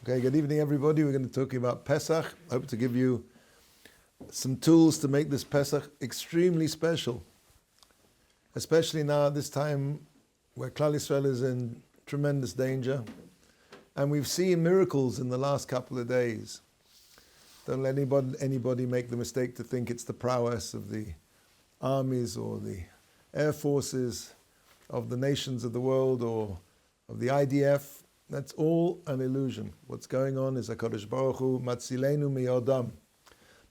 Okay, good evening everybody. We're going to talk about Pesach. I hope to give you some tools to make this Pesach extremely special. Especially now at this time where Klal Yisrael is in tremendous danger. And we've seen miracles in the last couple of days. Don't let anybody make the mistake to think it's the prowess of the armies or the air forces of the nations of the world or of the IDF. That's all an illusion. What's going on is HaKadosh Baruch Hu matzilenu miyodam.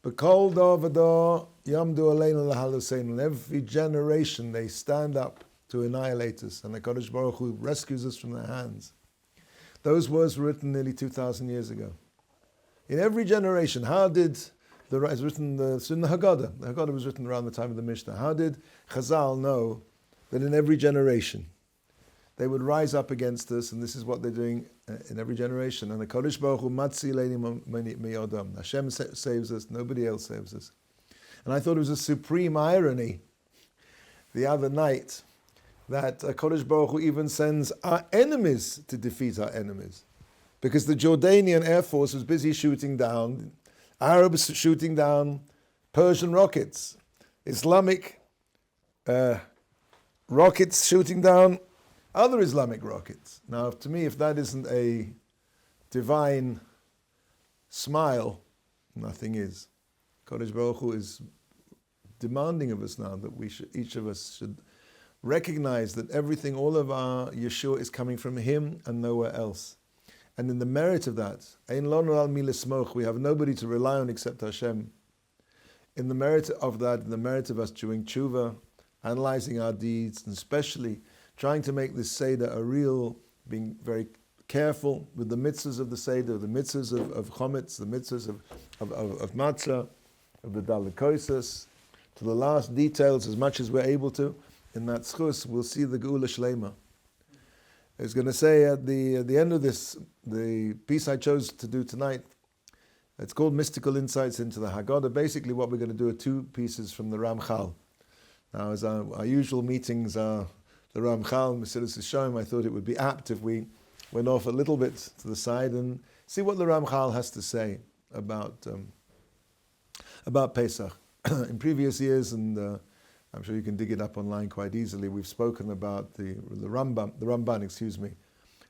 B'kol dor v'dor yamdu aleinu lahaluseinu. In every generation they stand up to annihilate us, and HaKadosh Baruch Hu rescues us from their hands. Those words were written nearly 2,000 years ago. In every generation, how did it's written in the Haggadah. The Haggadah was written around the time of the Mishnah. How did Chazal know that in every generation they would rise up against us, and this is what they're doing in every generation. And the Kodesh Baruch Hu matzi leini miyodam. Hashem saves us, nobody else saves us. And I thought it was a supreme irony the other night that Kodesh Baruch Hu even sends our enemies to defeat our enemies. Because the Jordanian Air Force was busy shooting down, Arabs shooting down Persian rockets, Islamic rockets shooting down other Islamic rockets. Now, to me, if that isn't a divine smile, nothing is. Kodesh Baruch Hu is demanding of us now that each of us should recognize that everything, all of our Yeshua is coming from Him and nowhere else. And in the merit of that, Ein lonu al mi lismoch, we have nobody to rely on except Hashem. In the merit of that, in the merit of us doing tshuva, analyzing our deeds, and especially trying to make this Seder a real, being very careful with the mitzvahs of the Seder, the mitzvahs of chometz, the mitzvahs of matzah, of the dalikosis, to the last details as much as we're able to. In that schus, we'll see the Geula Shlema. I was going to say at the end of this, the piece I chose to do tonight, it's called Mystical Insights into the Haggadah. Basically what we're going to do are two pieces from the Ramchal. Now, as our usual meetings are the Ramchal, Mesilas Yesharim, I thought it would be apt if we went off a little bit to the side and see what the Ramchal has to say about Pesach. In previous years, and I'm sure you can dig it up online quite easily, we've spoken about the Ramban,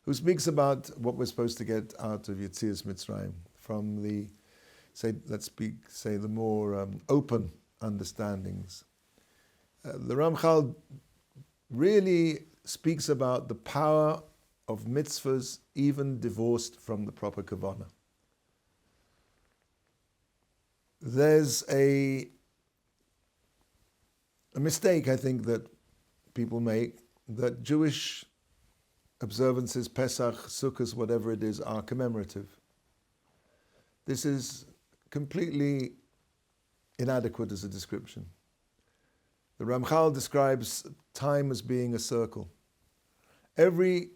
who speaks about what we're supposed to get out of Yetzias Mitzrayim from the, the more open understandings. The Ramchal really speaks about the power of mitzvahs even divorced from the proper kavanah. There's a mistake, I think, that people make, that Jewish observances, Pesach, Sukkot, whatever it is, are commemorative. This is completely inadequate as a description. The Ramchal describes time as being a circle. Every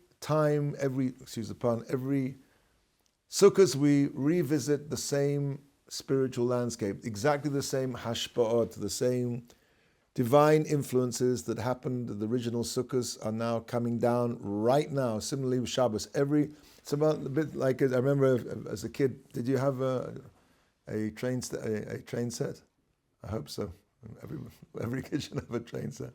Sukkot we revisit the same spiritual landscape, exactly the same hashpa'ot, the same divine influences that happened at the original Sukkot are now coming down right now. Similarly with Shabbos, it's about a bit like, I remember as a kid, did you have a train set? I hope so. Every kid should have a train set.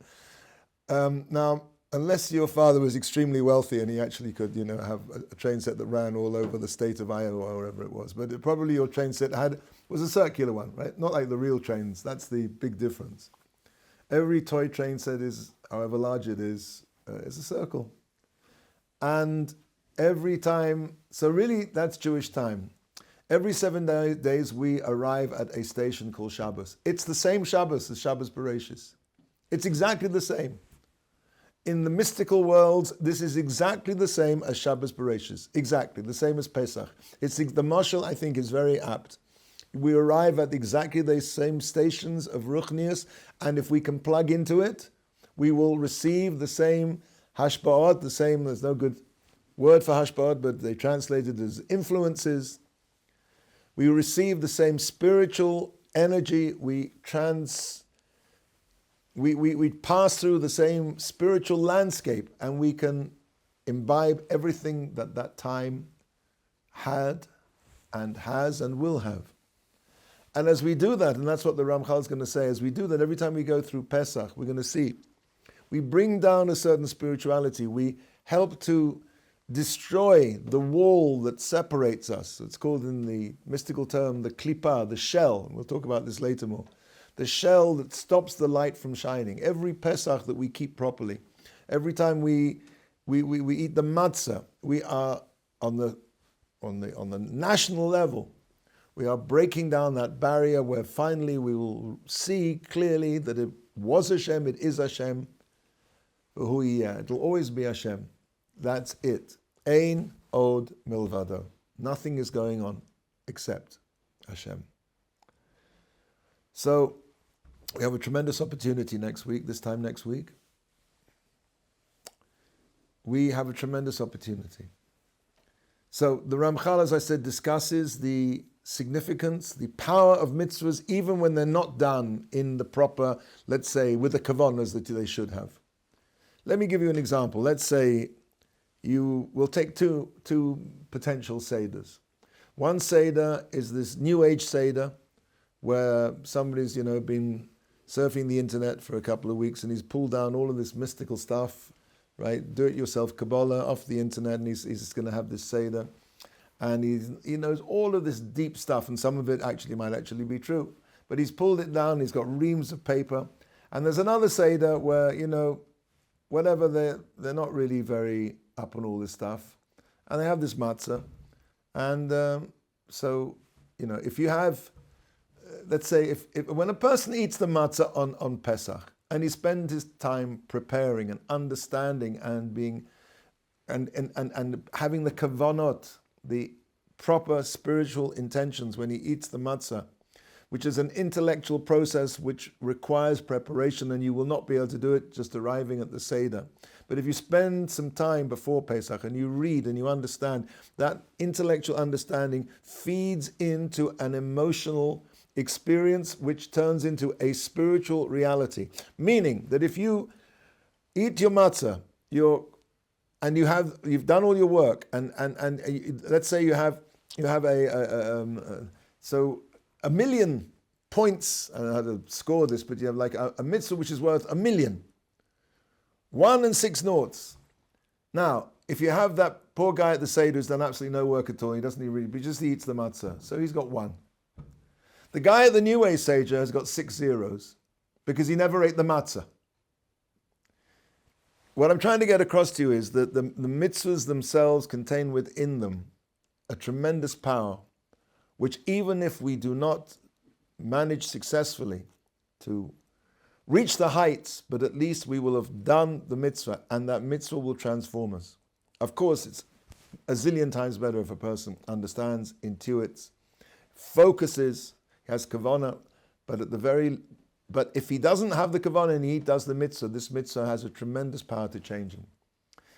Now, unless your father was extremely wealthy and he actually could, have a train set that ran all over the state of Iowa or wherever it was, but probably your train set was a circular one, right? Not like the real trains. That's the big difference. Every toy train set is, however large it is a circle. And every time, so really that's Jewish time. Every 7 days we arrive at a station called Shabbos. It's the same Shabbos as Shabbos Bereshis. It's exactly the same. In the mystical worlds, this is exactly the same as Shabbos Bereshis. Exactly, the same as Pesach. The mashal, I think, is very apt. We arrive at exactly the same stations of Ruchnius, and if we can plug into it, we will receive the same hashpa'ot, there's no good word for hashpa'ot, but they translate it as influences. We receive the same spiritual energy, we pass through the same spiritual landscape, and we can imbibe everything that time had and has and will have. And as we do that, and that's what the Ramchal is going to say, as we do that, every time we go through Pesach, we're going to see, we bring down a certain spirituality. We help to destroy the wall that separates us. It's called in the mystical term the klipa, the shell. We'll talk about this later more. The shell that stops the light from shining. Every Pesach that we keep properly, every time we eat the matzah, we are on the national level, we are breaking down that barrier where finally we will see clearly that it was Hashem, it is Hashem, it'll always be Hashem. That's it. Ein od milvado. Nothing is going on except Hashem. So we have a tremendous opportunity next week, this time next week. We have a tremendous opportunity. So the Ramchal, as I said, discusses the significance, the power of mitzvahs, even when they're not done in the proper, let's say, with the kavanas that they should have. Let me give you an example. Let's say you will take two potential Seders. One Seder is this New Age Seder, where somebody's, been surfing the internet for a couple of weeks and he's pulled down all of this mystical stuff, right? Do-it-yourself Kabbalah off the internet, and he's just going to have this Seder. And he knows all of this deep stuff, and some of it might actually be true. But he's pulled it down, he's got reams of paper. And there's another Seder where, whatever, they're not really very up on all this stuff. And they have this matzah. And so, if you have, let's say, if when a person eats the matzah on Pesach, and he spends his time preparing and understanding and being, and having the kavanot, the proper spiritual intentions when he eats the matzah, which is an intellectual process which requires preparation, and you will not be able to do it just arriving at the Seder. But if you spend some time before Pesach and you read and you understand, that intellectual understanding feeds into an emotional experience which turns into a spiritual reality. Meaning that if you eat your matzah, and you've done all your work, and let's say you have a million points, I don't know how to score this, but you have like a mitzvah which is worth 1,000,000. 1 and 6 noughts. Now, if you have that poor guy at the Seder who's done absolutely no work at all, he doesn't even read, he just eats the matzah, so he's got 1. The guy at the New Age Seder has got 6 zeros because he never ate the matzah. What I'm trying to get across to you is that the mitzvahs themselves contain within them a tremendous power, which even if we do not manage successfully to reach the heights, but at least we will have done the mitzvah, and that mitzvah will transform us. Of course, it's a zillion times better if a person understands, intuits, focuses, has kavanah, but if he doesn't have the kavanah and he does the mitzvah, this mitzvah has a tremendous power to change him.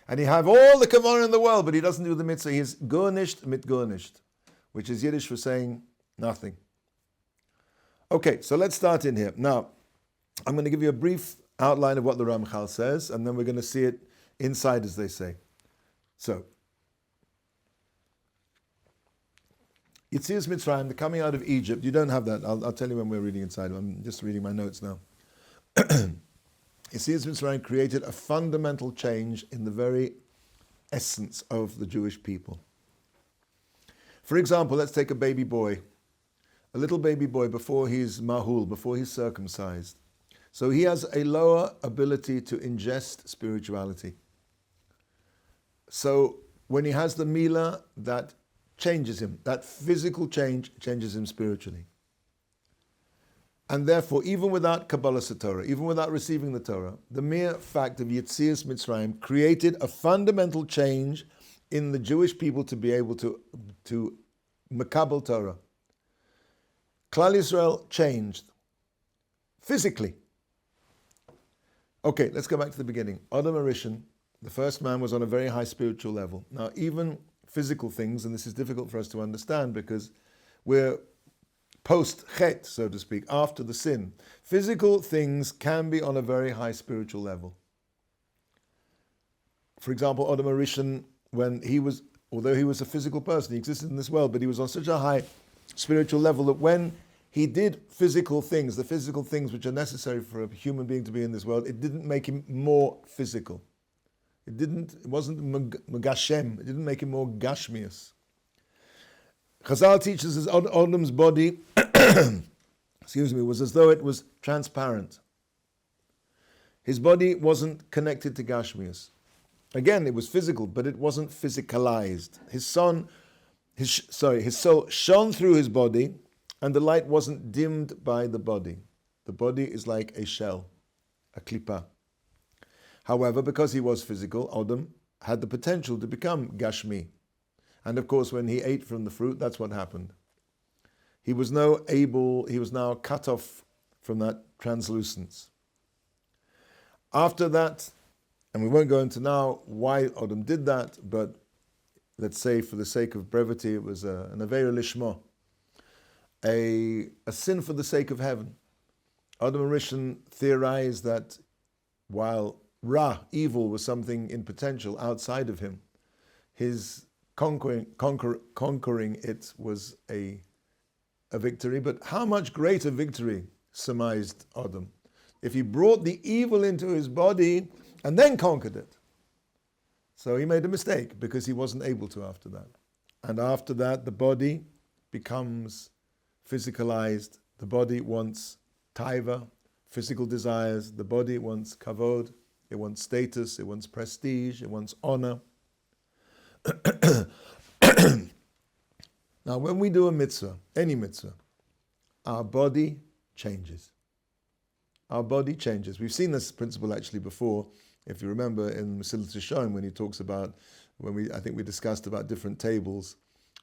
And he have all the kavanah in the world, but he doesn't do the mitzvah. He is gurnished mit gurnished, which is Yiddish for saying nothing. Okay, so let's start in here. Now, I'm going to give you a brief outline of what the Ramchal says, and then we're going to see it inside, as they say. So, Yetzias Mitzrayim, the coming out of Egypt, you don't have that. I'll tell you when we're reading inside. I'm just reading my notes now. Yetzias Mitzrayim created a fundamental change in the very essence of the Jewish people. For example, let's take a baby boy, a little baby boy before he's mahul, before he's circumcised. So he has a lower ability to ingest spirituality. So when he has the milah, that changes him. That physical change changes him spiritually. And therefore, even without Kabbalah Torah, even without receiving the Torah, the mere fact of Yetzias Mitzrayim created a fundamental change in the Jewish people to be able to makabel Torah. Klal Yisrael changed physically. Okay, let's go back to the beginning. Adam Harishon, the first man, was on a very high spiritual level. Now, even physical things, and this is difficult for us to understand because we're post-chet, so to speak, after the sin. Physical things can be on a very high spiritual level. For example, Adam Harishon, when he was although he was a physical person, he existed in this world, but he was on such a high spiritual level that when he did physical things, the physical things which are necessary for a human being to be in this world, it didn't make him more physical. It wasn't megashem, it didn't make him more gashmius. Chazal teaches us Adam's body, was as though it was transparent. His body wasn't connected to gashmius. Again, it was physical, but it wasn't physicalized. His soul shone through his body, and the light wasn't dimmed by the body. The body is like a shell, a klipa. However, because he was physical, Adam had the potential to become gashmi. And of course, when he ate from the fruit, that's what happened. He was now cut off from that translucence. After that, and we won't go into now why Adam did that, but let's say for the sake of brevity, it was an aveira lishma, a sin for the sake of heaven. Adam and Rishon theorized that while evil, was something in potential outside of him, his conquering it was a victory. But how much greater victory, surmised Adam, if he brought the evil into his body and then conquered it. So he made a mistake because he wasn't able to after that. And after that, the body becomes physicalized. The body wants taiva, physical desires. The body wants kavod. It wants status. It wants prestige. It wants honor. Now, when we do a mitzvah, any mitzvah, our body changes. Our body changes. We've seen this principle actually before. If you remember in Mesilat Yesharim, when he talks about, I think we discussed about different tables.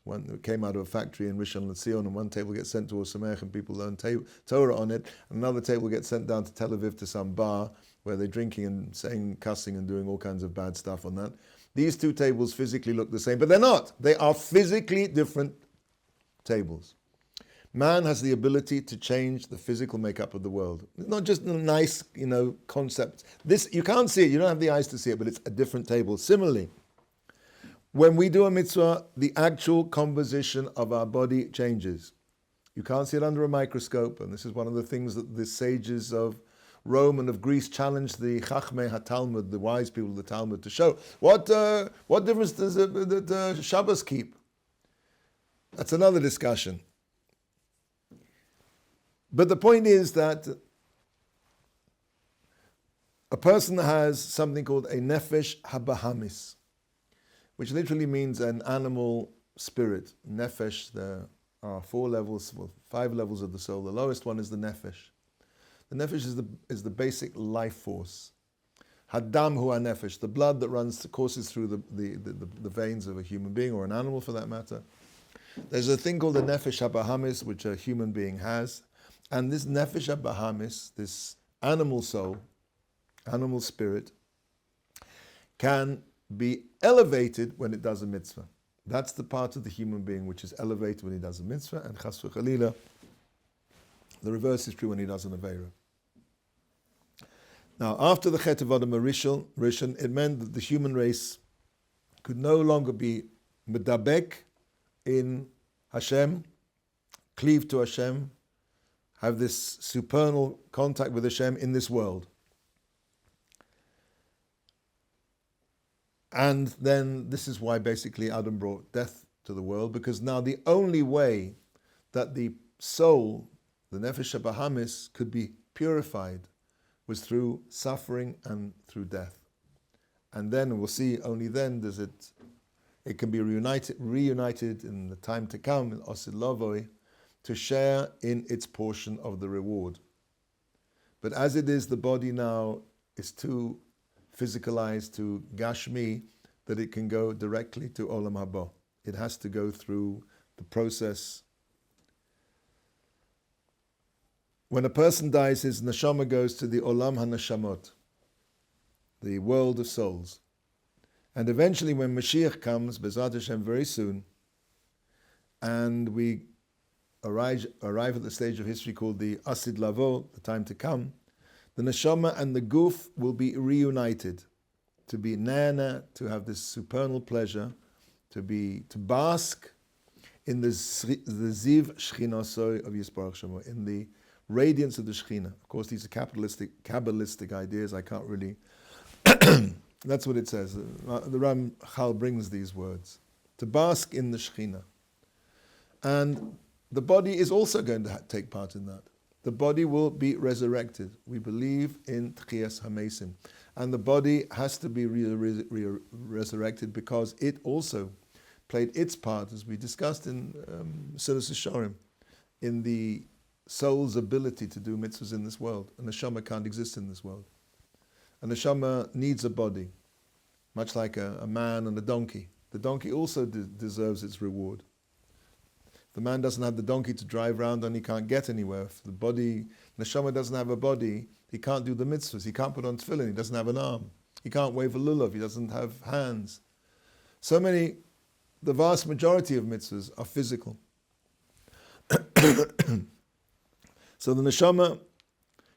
One that came out of a factory in Rishon LeZion, and one table gets sent to Ohr Somayach and people learn Torah on it. Another table gets sent down to Tel Aviv to some bar where they're drinking and saying, cussing and doing all kinds of bad stuff on that. These two tables physically look the same, but they're not. They are physically different tables. Man has the ability to change the physical makeup of the world. It's not just a nice, concept. This, you can't see it, you don't have the eyes to see it, but it's a different table. Similarly, when we do a mitzvah, the actual composition of our body changes. You can't see it under a microscope, and this is one of the things that the sages of Rome and of Greece challenged the Chachmei HaTalmud, the wise people of the Talmud, to show. What difference does the Shabbos keep? That's another discussion. But the point is that a person has something called a nefesh habahamis, which literally means an animal spirit. Nefesh, there are 4 levels, 5 levels of the soul. The lowest one is the nefesh. The nefesh is the basic life force. Hadam hu nefesh, the blood that courses through the veins of a human being or an animal for that matter. There's a thing called the nefesh habahamis, which a human being has. And this nefesh habahamis, this animal soul, animal spirit, can be elevated when it does a mitzvah. That's the part of the human being which is elevated when he does a mitzvah, and chas v'chalila, the reverse is true when he does an aveira. Now, after the Chet of Adam Rishon, it meant that the human race could no longer be medabek in Hashem, cleave to Hashem, have this supernal contact with Hashem in this world. And then this is why basically Adam brought death to the world, because now the only way that the soul, the nefesh habahamis, could be purified was through suffering and through death. And then we'll see, only then does it can be reunited in the time to come, in Osid Lavoi, to share in its portion of the reward. But as it is, the body now is too physicalized, to gashmi, that it can go directly to olam haba. It has to go through the process. When a person dies, his neshama goes to the olam hanashamot, the world of souls. And eventually when Mashiach comes, B'ezrat Hashem, very soon, and we arrive at the stage of history called the Asid Lavo, the time to come, the neshama and the guf will be reunited, to be nana, to have this supernal pleasure to bask in the Ziv Shchinosoi of Yisparach Shemo, in the radiance of the Shechina. Of course, these are Kabbalistic ideas. I can't really... That's what it says. The Ramchal brings these words. To bask in the Shechina. And the body is also going to take part in that. The body will be resurrected. We believe in Tchias HaMesim. And the body has to be resurrected because it also played its part, as we discussed in Silas Shorim, in the soul's ability to do mitzvahs in this world. And the neshama can't exist in this world. And the neshama needs a body, much like a man and a donkey. The donkey also deserves its reward. The man doesn't have the donkey to drive around and he can't get anywhere. If the neshama doesn't have a body, he can't do the mitzvahs. He can't put on tefillin. He doesn't have an arm. He can't wave a lulav. He doesn't have hands. The vast majority of mitzvahs are physical. So the neshama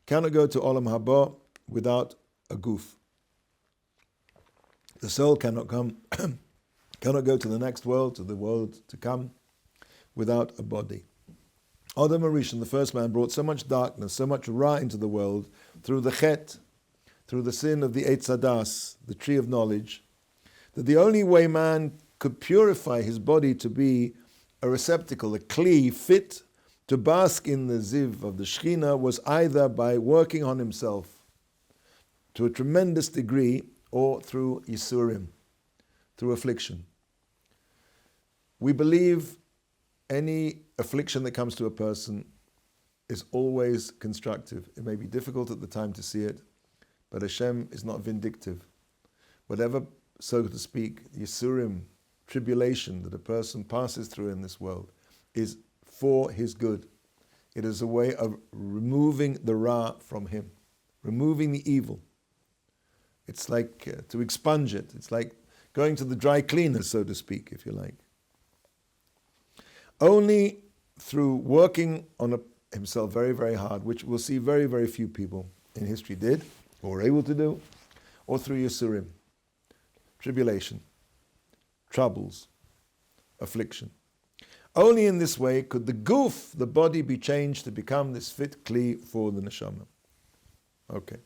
cannot go to olam haba without a guf. The soul cannot go to the next world, to the world to come, without a body. Adam Arishon, the first man, brought so much darkness, so much ra into the world through the chet, through the sin of the Eitz Hadas, the tree of knowledge, that the only way man could purify his body to be a receptacle, a kli, fit to bask in the ziv of the Shechina, was either by working on himself to a tremendous degree or through yisurim, through affliction. We believe any affliction that comes to a person is always constructive. It may be difficult at the time to see it, but Hashem is not vindictive. Whatever, so to speak, yisurim, tribulation that a person passes through in this world is for his good. It is a way of removing the ra from him, removing the evil. It's like to expunge it. It's like going to the dry cleaners, so to speak, if you like. Only through working on himself very, very hard, which we'll see very, very few people in history did, or were able to do, or through Yisurim, tribulation, troubles, affliction. Only in this way could the guf, the body, be changed to become this fit kli for the neshama. Okay.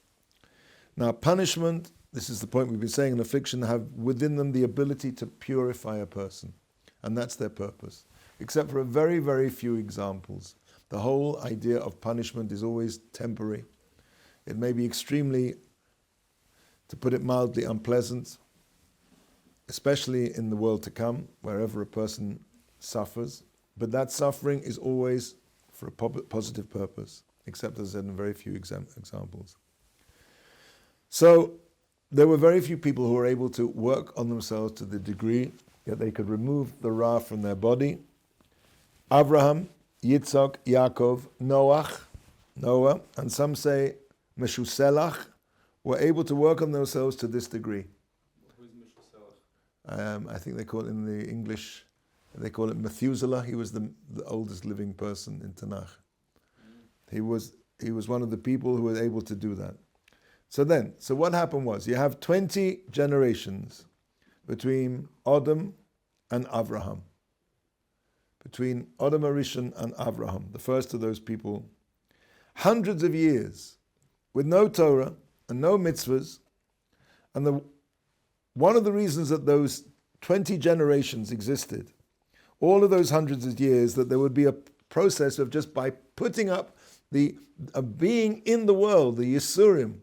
Now, punishment, this is the point we've been saying, and affliction have within them the ability to purify a person. And that's their purpose. Except for a very, very few examples. The whole idea of punishment is always temporary. It may be extremely, to put it mildly, unpleasant, especially in the world to come, wherever a person suffers. But that suffering is always for a positive purpose, except as I said in very few examples. So there were very few people who were able to work on themselves to the degree that they could remove the ra from their body. Abraham, Yitzhak, Yaakov, Noah, and some say Meshuselach, were able to work on themselves to this degree. Who's Meshuselach? I think they call it in the English, they call it Methuselah. He was the oldest living person in Tanakh. He was one of the people who were able to do that. So what happened was, you have 20 generations between Adam and Avraham. Between Adam Arishon and Avraham, the first of those people, hundreds of years with no Torah and no mitzvahs. And one of the reasons that those 20 generations existed, all of those hundreds of years, that there would be a process of just by putting up being in the world, the Yisurim,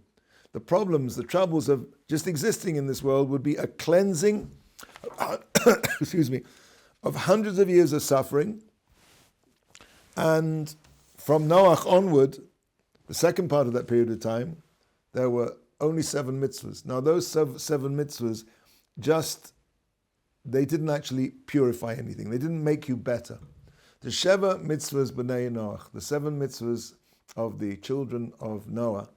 the problems, the troubles of just existing in this world would be a cleansing, of hundreds of years of suffering. And from Noach onward, the second part of that period of time, there were only 7 mitzvahs. Now those 7 mitzvahs they didn't actually purify anything. They didn't make you better. The Sheva mitzvahs b'nei Noach, the 7 mitzvahs of the children of Noah,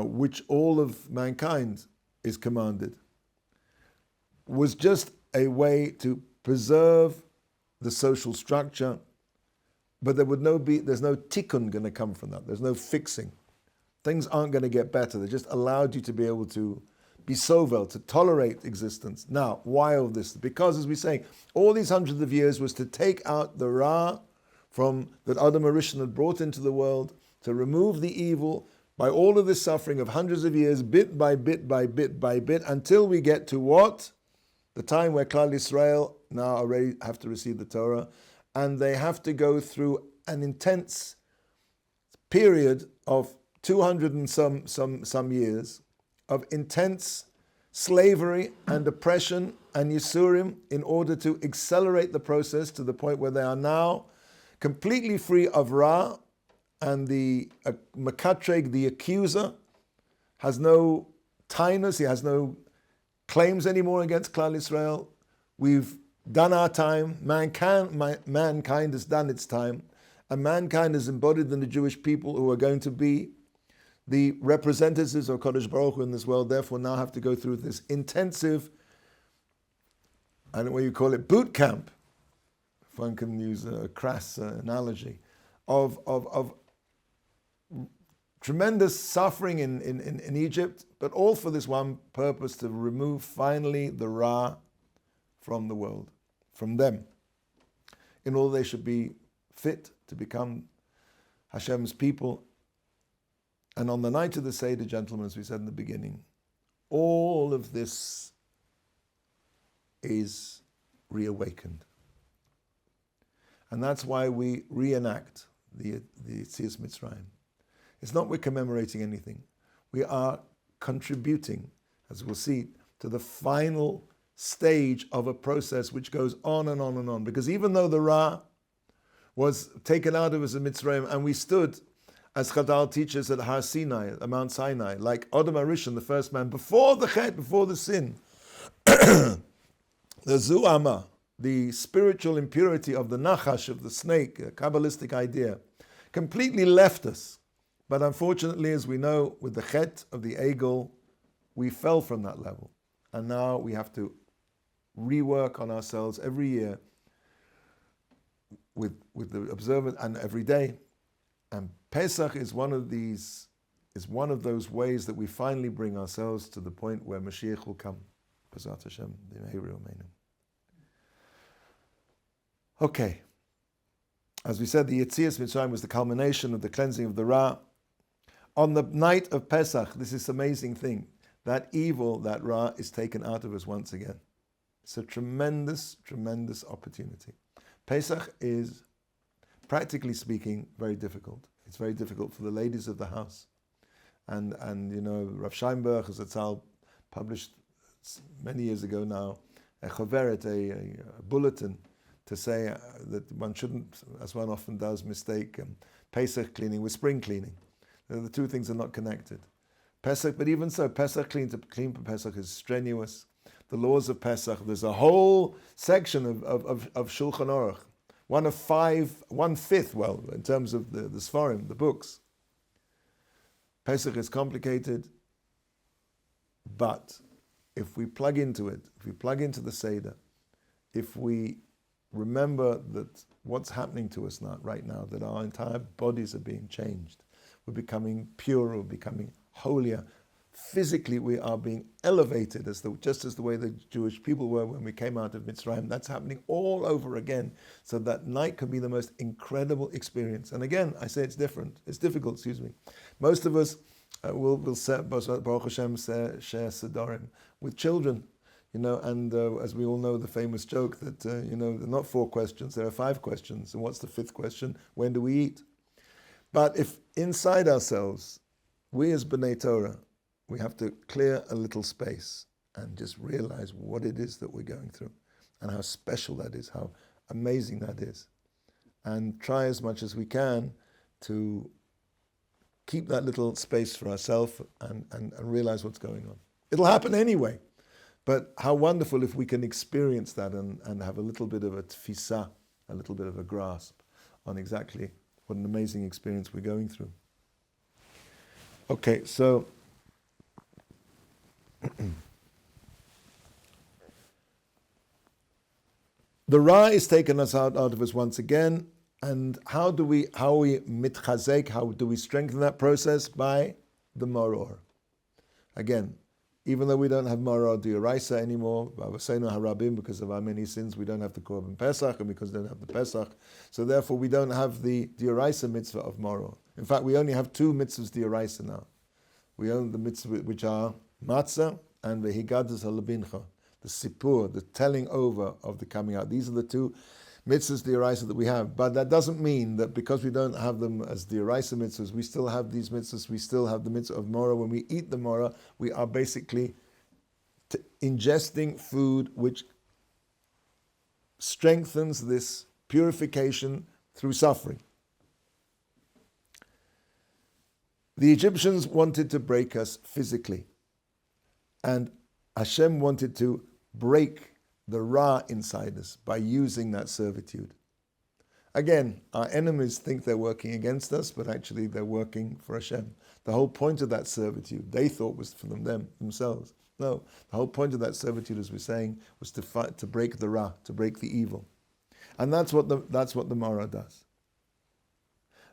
which all of mankind is commanded, was just a way to preserve the social structure, but there's no tikkun going to come from that. There's no fixing. Things aren't going to get better. They just allowed you to be able to be sovel, to tolerate existence. Now, why all this? Because, as we say, all these hundreds of years was to take out the Ra that Adam Harishon had brought into the world, to remove the evil by all of this suffering of hundreds of years, bit by bit by bit by bit, until we get to what? The time where Klal Yisrael now already have to receive the Torah, and they have to go through an intense period of 200 and some years of intense slavery and oppression and Yisurim in order to accelerate the process to the point where they are now completely free of Ra, and the Mekatreg, the accuser, has no tainus, he has no claims anymore against Klal Yisrael. We've done our time, mankind has done its time, and mankind is embodied in the Jewish people who are going to be the representatives of Kodesh Baruch Hu in this world, therefore now have to go through this intensive, I don't know what you call it, boot camp, if one can use a crass analogy, of tremendous suffering in Egypt, but all for this one purpose, to remove finally the Ra from the world, from them, in order they should be fit to become Hashem's people. And on the night of the Seder, gentlemen, as we said in the beginning, all of this is reawakened. And that's why we reenact the Yetzias Mitzrayim. It's not we're commemorating anything. We are contributing, as we'll see, to the final stage of a process which goes on and on and on. Because even though the Ra was taken out of us in Mitzrayim, and we stood, as Chadal teaches, at Har Sinai, at Mount Sinai, like Adam Harishon, the first man, before the Chet, before the sin, the Zu'ama, the spiritual impurity of the Nachash, of the snake, a Kabbalistic idea, completely left us. But unfortunately, as we know, with the Chet of the Egel, we fell from that level. And now we have to rework on ourselves every year with the observance, and every day. And Pesach is one of those ways that we finally bring ourselves to the point where Mashiach will come. B'ezrat Hashem, b'mehera u'meinu. Okay. As we said, the Yetzias Mitzrayim was the culmination of the cleansing of the Ra. On the night of Pesach, this is an amazing thing. That evil, that Ra, is taken out of us once again. It's a tremendous, tremendous opportunity. Pesach is, practically speaking, very difficult. It's very difficult for the ladies of the house. And you know, Rav Scheinberg, as Zatzal published many years ago now, a choveret, a bulletin, to say that one shouldn't, as one often does, mistake Pesach cleaning with spring cleaning. The two things are not connected. Pesach, but even so, Pesach clean for Pesach is strenuous. The laws of Pesach, there's a whole section of Shulchan Aruch, one fifth, well, in terms of the Sfarim, the books. Pesach is complicated, but if we plug into it, if we plug into the Seder, if we remember that what's happening to us right now, that our entire bodies are being changed, we're becoming purer, we're becoming holier. Physically, we are being elevated, just as the way the Jewish people were when we came out of Mitzrayim. That's happening all over again. So that night can be the most incredible experience. And again, I say it's different. It's difficult, excuse me. Most of us will Baruch Hashem, share Sedarim with children. You know, and as we all know, the famous joke that, there are not 4 questions, there are 5 questions. And what's the 5th question? When do we eat? But if inside ourselves, we as B'nai Torah, we have to clear a little space and just realize what it is that we're going through and how special that is, how amazing that is. And try as much as we can to keep that little space for ourselves and realize what's going on. It'll happen anyway. But how wonderful if we can experience that and have a little bit of a tfisa, a little bit of a grasp on exactly what an amazing experience we're going through. Okay, so the Ra is taken us out of us once again, and how we mitchazek, how do we strengthen that process? By the Moror. Again, even though we don't have Mara D'Oraisa anymore, because of our many sins, we don't have the Korban Pesach, and because we don't have the Pesach, so therefore we don't have the D'Oraisa mitzvah of Mara. In fact, we only have two mitzvahs D'Oraisa now. We own the mitzvah which are Matzah and Vehigadus Halabincha, the Sipur, the telling over of the coming out. These are the two mitzvahs D'Oraisa that we have. But that doesn't mean that because we don't have them as D'Oraisa mitzvahs, we still have these mitzvahs, we still have the mitzvah of Mora. When we eat the Mora, we are basically ingesting food which strengthens this purification through suffering. The Egyptians wanted to break us physically, and Hashem wanted to break the Ra inside us by using that servitude. Again, our enemies think they're working against us, but actually they're working for Hashem. The whole point of that servitude, they thought was for themselves. No, the whole point of that servitude, as we're saying, was to fight, to break the Ra, to break the evil. And that's what the Mara does.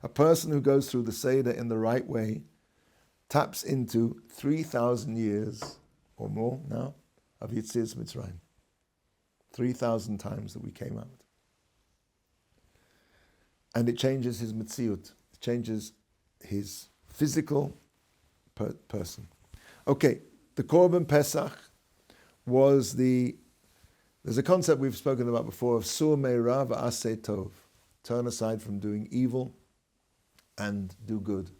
A person who goes through the Seder in the right way taps into 3,000 years or more now of Yetzias Mitzrayim. 3,000 times that we came out. And it changes his Metziut. It changes his physical person. Okay, the Korban Pesach was there's a concept we've spoken about before of Sur Meira v'aseh tov. Turn aside from doing evil and do good.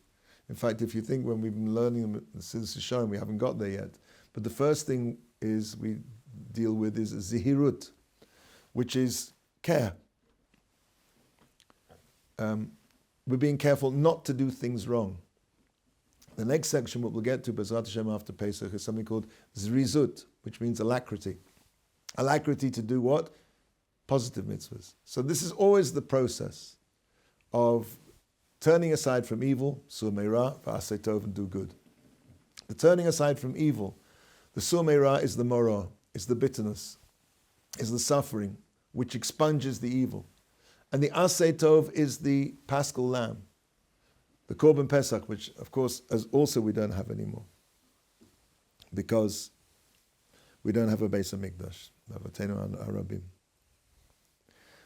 In fact, if you think when we've been learning the Siddhis Yesharim, we haven't got there yet. But the first thing we deal with is zihirut, which is care. We're being careful not to do things wrong. The next section, what we'll get to, B'ezrat Hashem after Pesach, is something called zrizut, which means alacrity. Alacrity to do what? Positive mitzvahs. So this is always the process of turning aside from evil, sur meira, v'aseh tov, and do good. The turning aside from evil, the sur meira is the morah, is the bitterness, is the suffering, which expunges the evil. And the aseh tov is the paschal lamb, the Korban Pesach, which of course as also we don't have anymore, because we don't have a Beis HaMikdash, Avatenu Arabim.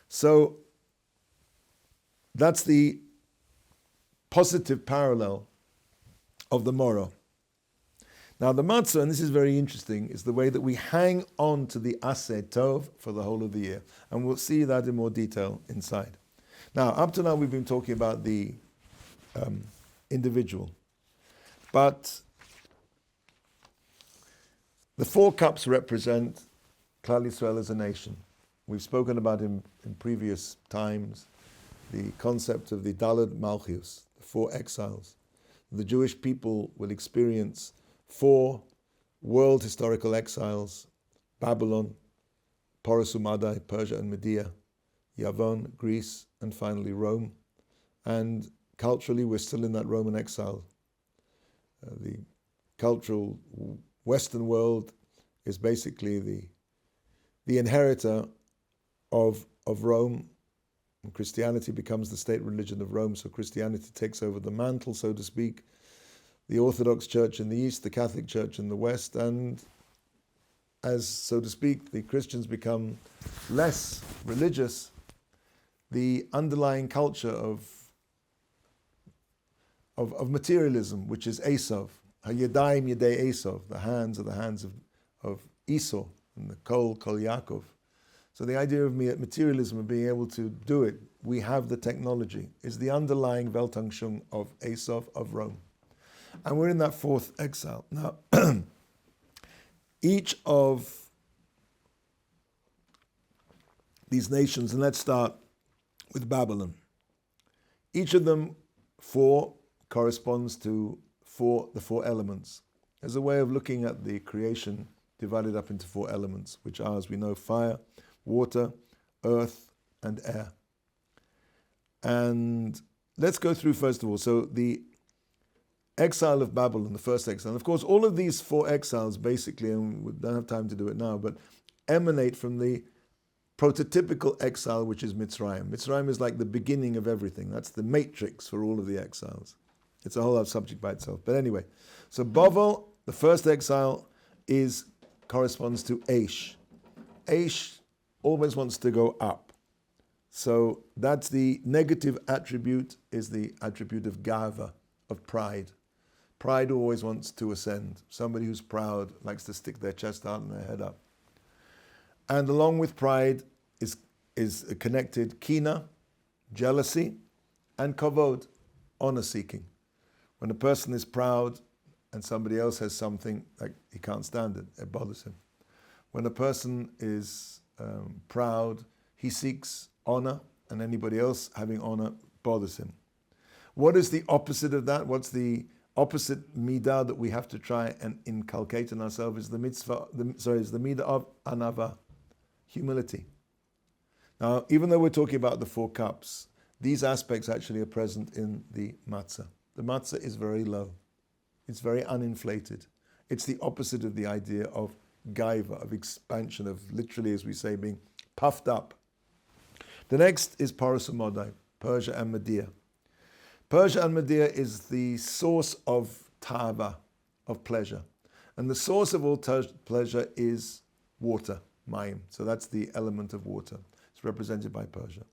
So that's the positive parallel of the morah. Now the matzah, and this is very interesting, is the way that we hang on to the aseh tov for the whole of the year. And we'll see that in more detail inside. Now, up to now we've been talking about the individual. But the 4 cups represent Klal Yisrael as a nation. We've spoken about in previous times the concept of the Daled Malchus, the 4 exiles. The Jewish people will experience 4 world historical exiles: Babylon, Porus Umadai, Persia and Media, Yavon, Greece, and finally Rome. And culturally, we're still in that Roman exile. The cultural Western world is basically the inheritor of Rome. And Christianity becomes the state religion of Rome, so Christianity takes over the mantle, so to speak. The Orthodox Church in the East, the Catholic Church in the West, and as, so to speak, the Christians become less religious, the underlying culture of materialism, which is Esav, Hayadayim Yedei Esav, the hands are the hands of Esau, and the Kol Yaakov. So the idea of materialism and being able to do it, we have the technology, is the underlying Weltanschauung of Esav, of Rome. And we're in that 4th exile. Now, each of these nations, and let's start with Babylon. Each of them 4 corresponds to the 4 elements. As a way of looking at the creation divided up into 4 elements, which are, as we know, fire, water, earth, and air. And let's go through first of all. So the exile of Babylon, the first exile. And of course, all of these 4 exiles basically, and we don't have time to do it now, but emanate from the prototypical exile, which is Mitzrayim. Mitzrayim is like the beginning of everything. That's the matrix for all of the exiles. It's a whole other subject by itself. But anyway, so Bavel, the first exile, corresponds to Eish. Eish always wants to go up. So that's the negative attribute, is the attribute of gava, of pride. Pride always wants to ascend. Somebody who's proud likes to stick their chest out and their head up. And along with pride is connected kina, jealousy, and kavod, honor seeking. When a person is proud and somebody else has something, like he can't stand it, it bothers him. When a person is proud, he seeks honor, and anybody else having honor bothers him. What is the opposite of that? What's the opposite midah that we have to try and inculcate in ourselves? Is the midah of anava, humility. Now, even though we're talking about the 4 cups, these aspects actually are present in the matzah. The matzah is very low. It's very uninflated. It's the opposite of the idea of gaiva, of expansion, of literally, as we say, being puffed up. The next is Parasumodai, Persia and Media. Persia and Media is the source of tava, of pleasure. And the source of all pleasure is water, mayim. So that's the element of water. It's represented by Persia.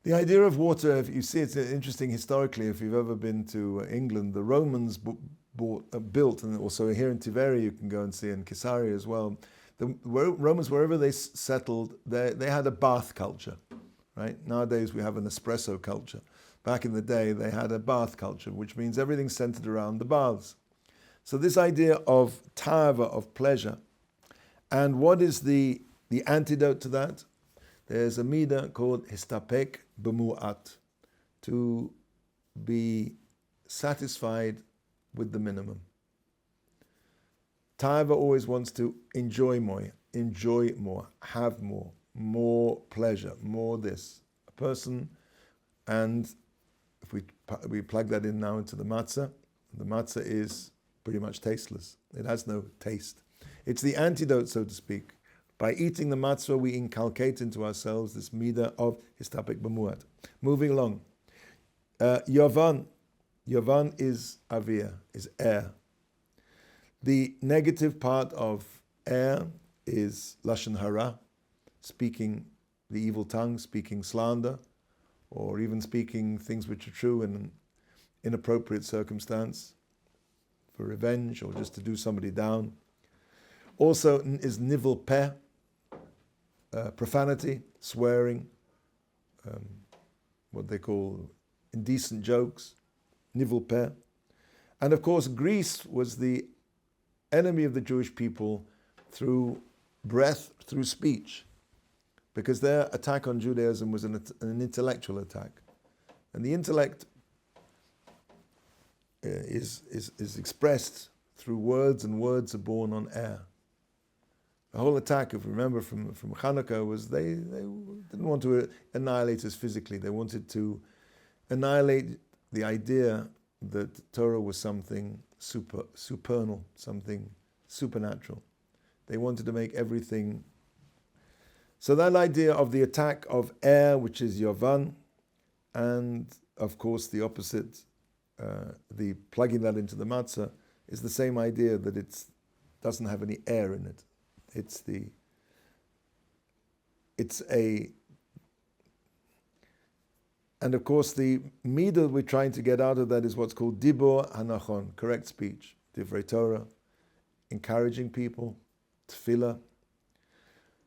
The idea of water, if you see, it's interesting historically. If you've ever been to England, the Romans built, and also here in Tiberia you can go and see, in Caesarea as well. The Romans, wherever they settled, they had a bath culture, right? Nowadays we have an espresso culture. Back in the day, they had a bath culture, which means everything's centered around the baths. So this idea of tava, of pleasure, and what is the antidote to that? There's a midah called histapek b'mu'at, to be satisfied with the minimum. Tava always wants to enjoy more, have more pleasure, more this. A person, and if we plug that in now into the matzah is pretty much tasteless. It has no taste. It's the antidote, so to speak. By eating the matzah, we inculcate into ourselves this midah of histapek b'mu'at. Moving along. Yavan is avir, is air. The negative part of air is lashon hara, speaking the evil tongue, speaking slander, or even speaking things which are true in an inappropriate circumstance, for revenge or just to do somebody down. Also is nivel peh, profanity, swearing, what they call indecent jokes, nivel peh. And of course, Greece was the enemy of the Jewish people through breath, through speech, because their attack on Judaism was an intellectual attack. And the intellect is expressed through words, and words are born on air. The whole attack, if you remember from Hanukkah, was they didn't want to annihilate us physically. They wanted to annihilate the idea that Torah was something supernal, something supernatural. They wanted to make everything. So that idea of the attack of air, which is Yavan, and of course the opposite, the plugging that into the matzah, is the same idea that it doesn't have any air in it. And of course the midah we're trying to get out of that is what's called dibur hanachon, correct speech, divrei Torah, encouraging people, tefillah.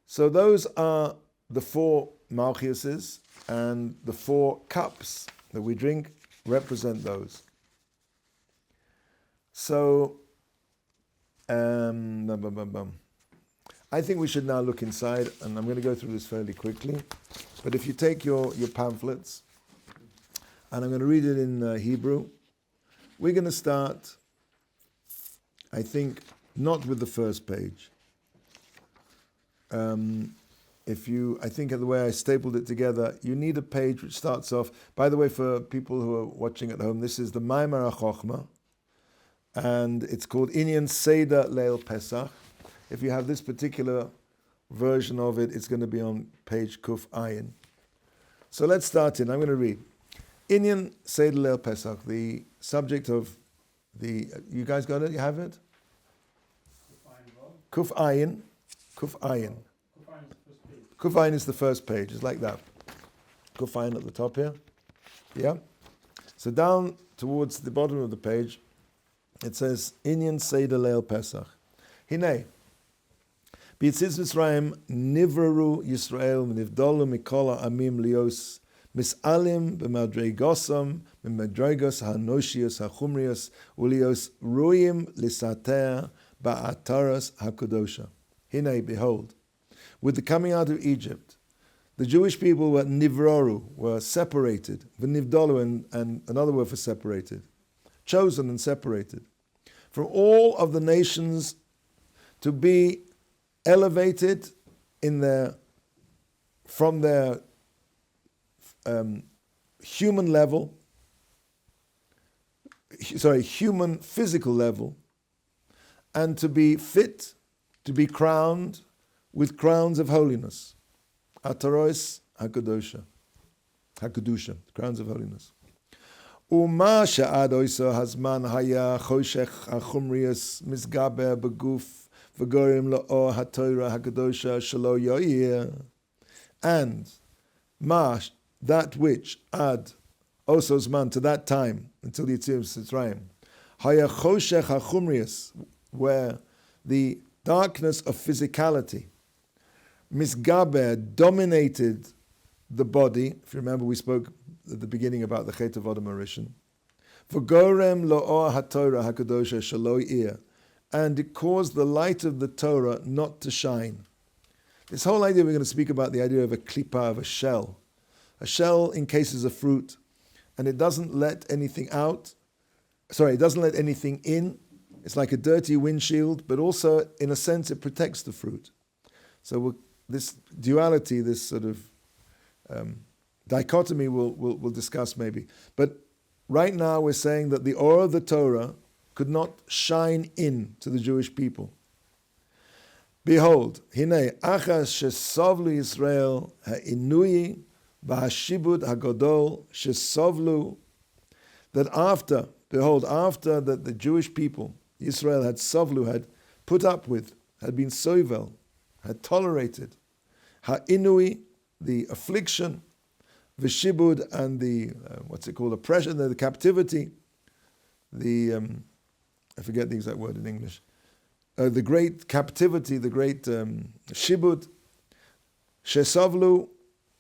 So those are the 4 malchiuses, and the 4 cups that we drink represent those. So, I think we should now look inside, and I'm going to go through this fairly quickly. But if you take your pamphlets, and I'm going to read it in Hebrew, we're going to start, I think, not with the first page. I think the way I stapled it together, you need a page which starts off. By the way, for people who are watching at home, this is the Maimar HaChochma, and it's called Inyan Seder Leil Pesach. If you have this particular version of it, it's going to be on page Kuf Ayin. So let's start in. I'm going to read. Inyan Seder Leil Pesach, the subject of the. You guys got it? You have it? Kuf Ayin. Kuf Ayin is the first page. It's like that. Kuf Ayin at the top here. Yeah. So down towards the bottom of the page, it says Inyan Seder Leil Pesach. Hinei. B'yitzis Mitzrayim nivraru Yisrael nivdolu mikola amim lios misalim b'madregosam b'madregos hanoshios hachumrios ulios ruim lisater ba'ataras hakudosha. Hinei, behold, with the coming out of Egypt, the Jewish people were nivraru, were separated. V'nivdolu, and another word for separated, chosen and separated from all of the nations to be elevated in from their human level, human physical level, and to be fit, to be crowned with crowns of holiness. Ataros hakudosha, crowns of holiness. Uma she'ad oisa hazman haya choshech achumrius misgaber beguf v'gorim la'or haTorah hakadosha shelo yoyir. And that which ad ososman, to that time until the Yetzias Mitzrayim, haya choshech achumrius, where the darkness of physicality, misgaber, dominated the body. If you remember, we spoke at the beginning about the Chet of Adam Arishan. V'gorem lo'or haTorah hakadosha shelo ir, and it caused the light of the Torah not to shine. This whole idea, we're going to speak about the idea of a klipa, of a shell. A shell encases a fruit, and it doesn't let anything out. Sorry, it doesn't let anything in. It's like a dirty windshield, but also, in a sense, it protects the fruit. So this duality, this sort of dichotomy, we'll discuss maybe. But right now, we're saying that the Or of the Torah could not shine in to the Jewish people. Behold, hinei achas shesovlu Yisrael ha'inui v'hashibud hagodol shesovlu, that after that the Jewish people, Israel, had sovlu, had put up with, had been sovel, had tolerated, ha'inui, the affliction, v'shibud, and the oppression, the captivity, I forget the exact word in English. The great captivity, the great shibud, shesavlu,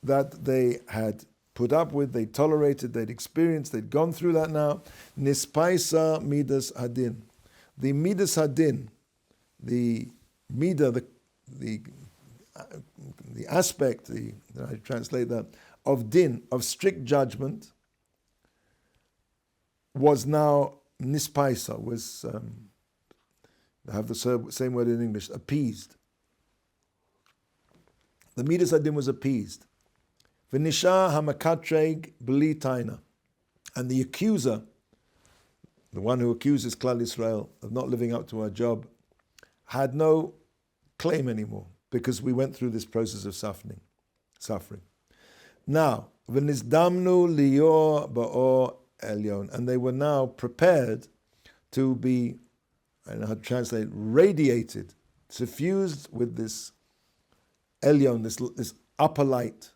that they had put up with, they tolerated, they'd experienced, they'd gone through that now. Nispaisa midas hadin. The midas hadin, the midah, the aspect, I translate that, of din, of strict judgment, was now nispaisa, was, I have the same word in English, appeased. The midas hadin was appeased. V'nisha hamakatreg b'li taina. And the accuser, the one who accuses Klal Yisrael of not living up to our job, had no claim anymore, because we went through this process of suffering. Now, v'nizdamnu liyor ba'or elyon, and they were now prepared to be, I don't know how to translate, radiated, suffused with this elyon, this upper light,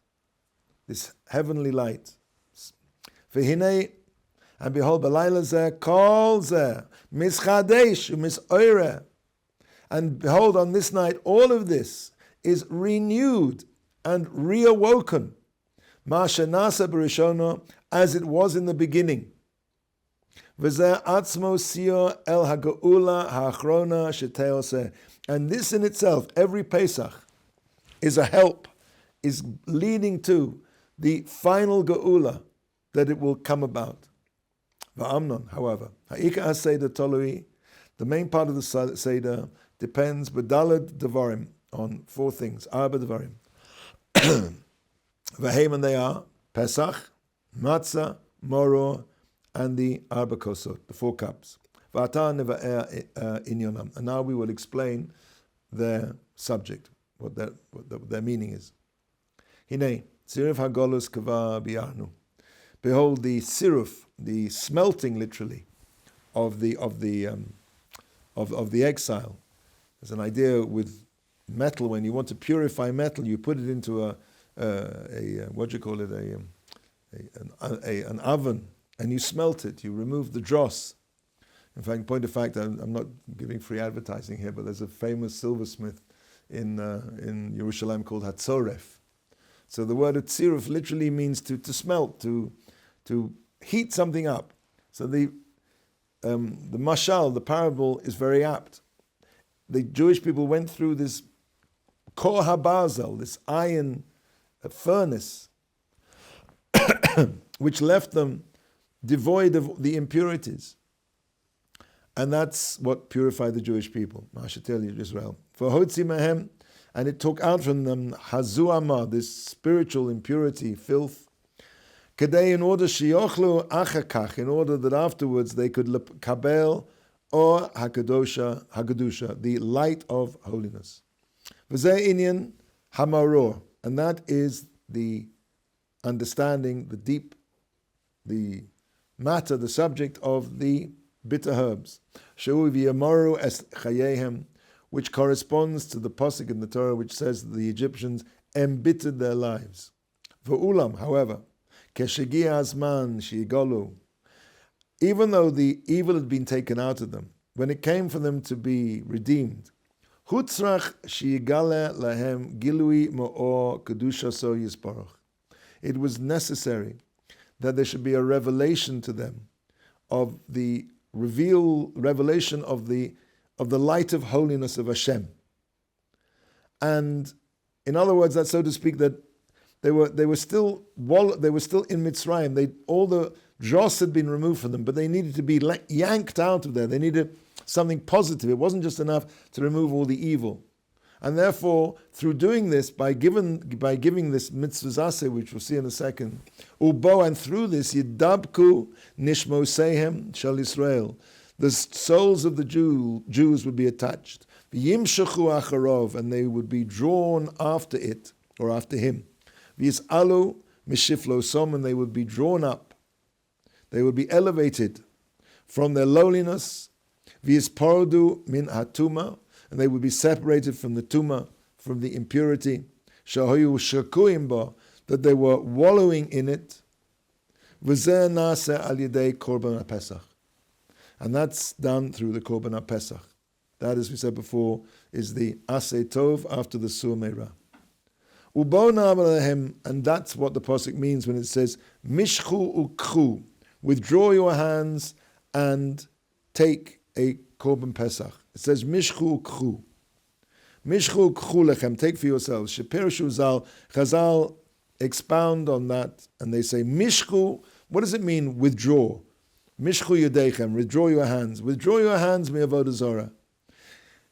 this heavenly light. V'hinei, and behold, b'layla zeh, kol zeh, mischadesh u'misoireh, and behold, on this night, all of this is renewed and reawoken, ma shenasa b'rishono, as it was in the beginning. V'zeh atzmo sio el ha'geula ha'achrona sheteoseh, and this in itself, every Pesach, is a help, is leading to the final geula that it will come about. Va'amnon, however, ha'ika ha'seder tolui, the main part of the Seder depends b'dalad devarim, on four things, arba devarim. V'heim, and they are Pesach, Matzah, Moro, and the arba kosot, the 4 cups. V'ata neva'er inyonam, and now we will explain their subject, what their meaning is. Hinei, siruf hagolus kava bi'arnu. Behold, the siruf, the smelting, literally, of the exile, There's an idea with metal, when you want to purify metal, you put it into an oven, and you smelt it. You remove the dross. In fact, point of fact, I'm not giving free advertising here, but there's a famous silversmith in Yerushalayim called Hatzoref. So the word Hatziruf literally means to smelt, to heat something up. So the mashal, the parable, is very apt. The Jewish people went through this kor habazel, this iron furnace, which left them devoid of the impurities. And that's what purified the Jewish people, Israel. For Hotzi Mahem, and it took out from them Hazuama, this spiritual impurity, filth, Kadei, in order Shiochlu Achakach, in order that afterwards they could kabel or Hakadusha, the light of holiness. V'zeh inyan hamaror, and that is the understanding, the matter, the subject of the bitter herbs, which corresponds to the pasuk in the Torah which says that the Egyptians embittered their lives. V'ulam, however, even though the evil had been taken out of them, when it came for them to be redeemed, it was necessary that there should be a revelation to them of the revelation of the light of holiness of Hashem. And in other words, that's so to speak that they were still in Mitzrayim. All the dross had been removed from them, but they needed to be yanked out of there. They needed something positive. It wasn't just enough to remove all the evil. And therefore, through doing this, by giving this mitzvah, which we'll see in a second, ubo, and through this, yidabku nishmosehem shel Israel, the souls of the Jews would be attached. V'yimshachu acharov, and they would be drawn after it, or after him. V'yisalu mishiflo som, and they would be drawn up. They would be elevated from their lowliness. V'yispardu min hatuma, and they would be separated from the tuma, from the impurity, shahoyu shakuim ba, that they were wallowing in it. V'zeh naseh al yedei korban Pesach, and that's done through the korban Pesach. That, as we said before, is the aseh tov after the sur meirah. Ubo na'am, and that's what the pasuk means when it says mishchu ukchu, withdraw your hands and take a korban Pesach. It says mishchu ukchu. Mishchu ukchu lechem, take for yourselves. Sheperishu zal, Chazal expound on that, and they say mishchu. What does it mean? Withdraw. Mishchu yedechem, withdraw your hands. Withdraw your hands mi'avodah zarah.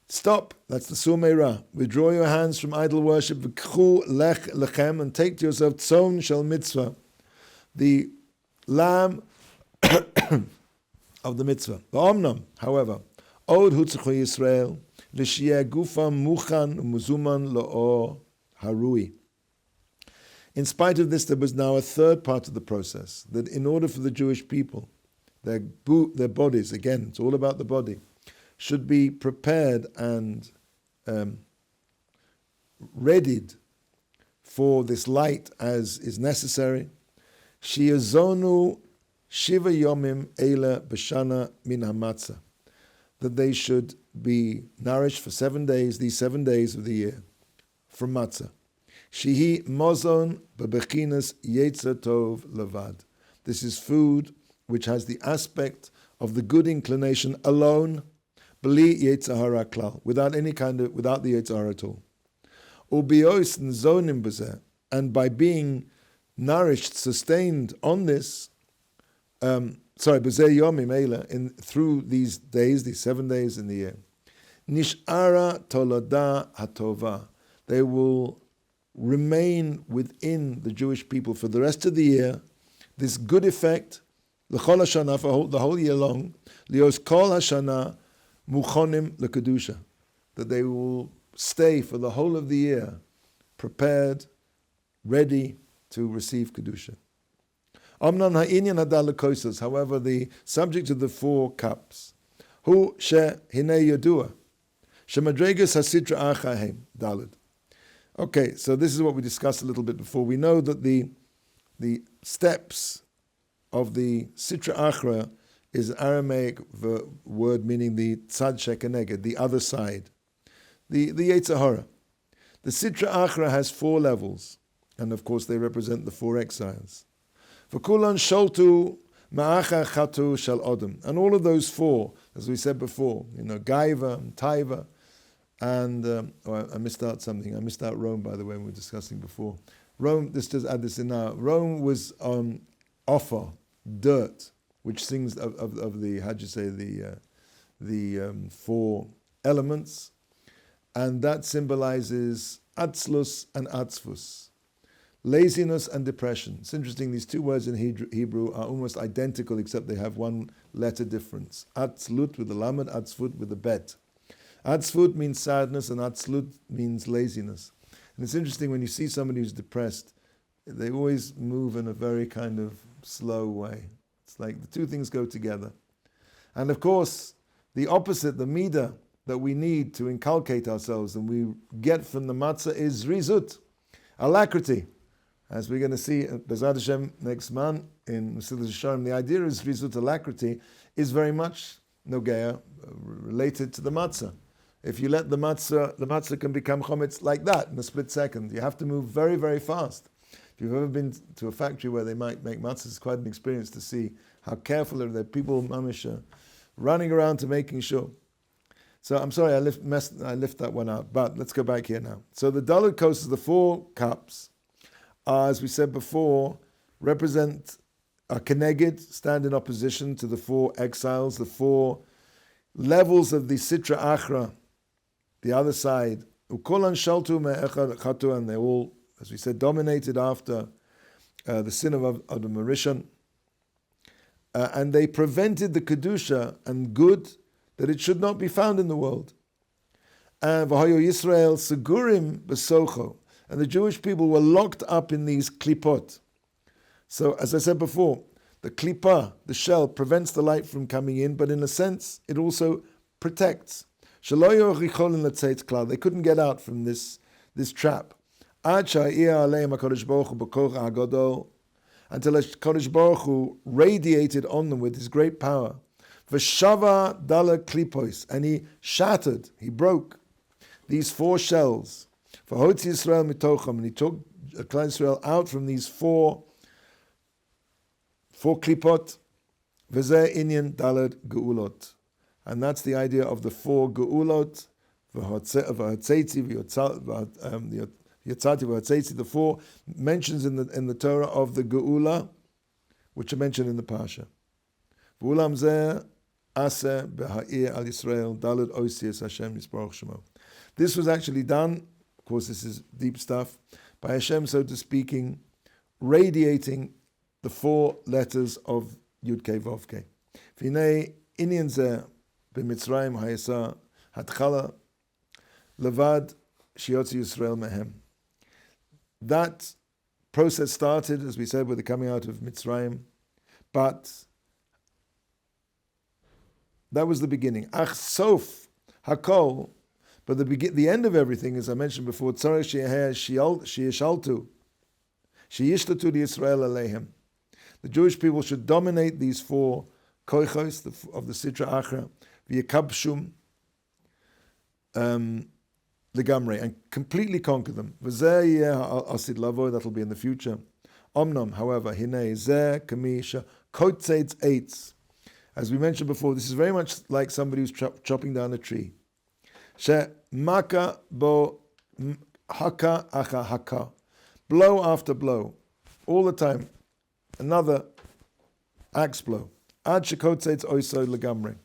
Stop. That's the sur meirah. Withdraw your hands from idol worship. V'kchu lech lechem, and take to yourself tzon shel mitzvah, the lamb of the mitzvah. V'omnam, however, od hutzuchu Yisrael l'shiyeh gufam muchan umuzuman lo'or harui. In spite of this, there was now a third part of the process, that in order for the Jewish people, their bodies, again, it's all about the body, should be prepared and readied for this light as is necessary. Shiazonu shiva yomim eila b'shana min hamatzah, that they should be nourished for 7 days, these 7 days of the year, from matzah. Shihi mozon bebechinas yetzer tov levad. This is food which has the aspect of the good inclination alone, b'li yetzer hara klal, without the yetzer hara at all. Ubios nzonim b'zeh, and by being nourished, sustained on this, b'zeh yomim eila, through these days, these 7 days in the year, nish'ara tolada hatova, they will remain within the Jewish people for the rest of the year, this good effect, l'chol hashana, for the whole year long, lios kol hashana muchonim l'kedusha, that they will stay for the whole of the year prepared, ready to receive kedusha. Amnan ha'inyan hadal l'kosos, however, the subject of the 4 cups, hu she hinei yodua, Shemadregas hasitra achahem dalid. Okay, so this is what we discussed a little bit before. We know that the steps of the sitra achra is an Aramaic word meaning the tzad shekeneged, the other side, the Yetzer Hara. The sitra achra has 4 levels, and of course they represent the 4 exiles. V'kulan sholtu ma'acha chatu shel odom, and all of those 4, as we said before, Gaiva and Taiva, and I missed out something. I missed out Rome, by the way, we were discussing before. Rome, let's just add this in now. Rome was offer, dirt, which sings of the, how'd you say, the 4 elements, and that symbolizes atzlus and atzvus, laziness and depression. It's interesting, these 2 words in Hebrew are almost identical, except they have 1 letter difference. Atzlut with the lamed, atzvut with the bet. Atzvut means sadness, and atzlut means laziness. And it's interesting when you see somebody who's depressed, they always move in a very kind of slow way. It's like the 2 things go together. And of course, the opposite, the midah that we need to inculcate ourselves and we get from the matzah is rizut, alacrity. As we're going to see, Bezrat Hashem next month in Mesilas Yesharim, the idea is rizut, alacrity, is very much nogea, related to the matzah. If you let the matzah can become chometz like that in a split second. You have to move very, very fast. If you've ever been to a factory where they might make matzah, it's quite an experience to see how careful are people, mamish, running around to making sure. So I'm sorry, I lift that one out, but let's go back here now. So the Dalet Kos, the 4 cups, are, as we said before, represent a keneged, stand in opposition to the 4 exiles, the 4 levels of the Sitra Achra, the other side. Ukolan shaltu me'echad chatu, and they all, as we said, dominated after the sin of Adam Rishon, and they prevented the kedusha and good that it should not be found in the world. And v'hayu Yisrael segurim b'socho, and the Jewish people were locked up in these klipot. So, as I said before, the klipa, the shell, prevents the light from coming in, but in a sense, it also protects. They couldn't get out from this trap. Until HaKadosh Baruch Hu radiated on them with his great power. V'shava dala klipos, and he shattered, he broke these 4 shells. V'hotzi Yisrael mitocham, and he took Klal Yisrael out from these 4 klipot. V'zeh inyan dalad geulot, and that's the idea of the 4 geulot. V'hatzeitzi v'yatzati v'hatzeitzi, the 4 mentions in the Torah of the geula, which are mentioned in the Pasha. V'ulam zeh aseh b'ha'ir al Yisrael dalad oisias Hashem yisbarach shemo. This was actually done, of course this is deep stuff, by Hashem, so to speaking, radiating the 4 letters of Yud Kei Vav Kei. V'hinei inyan zeh b'Mitzrayim ha'yasa hatchala levad shiotzi Yisrael mehem. That process started, as we said, with the coming out of Mitzrayim, but that was the beginning. Ach sof hakol, but the end of everything, as I mentioned before, tzarech sheyishaltu sheyishtatu Yisrael aleihem. The Jewish people should dominate these 4 koichos of the Sitra Achra, v'yekabshum legamre, and completely conquer them. V'zeh yeh asid lavo, that'll be in the future. Omnom, however, hinei zeh kamisha kotzeitz eitz. As we mentioned before, this is very much like somebody who's chopping down a tree. She maka bo haka acha haka, blow after blow, all the time. Another axe blow. Ad shekotzeitz oisoi legamre,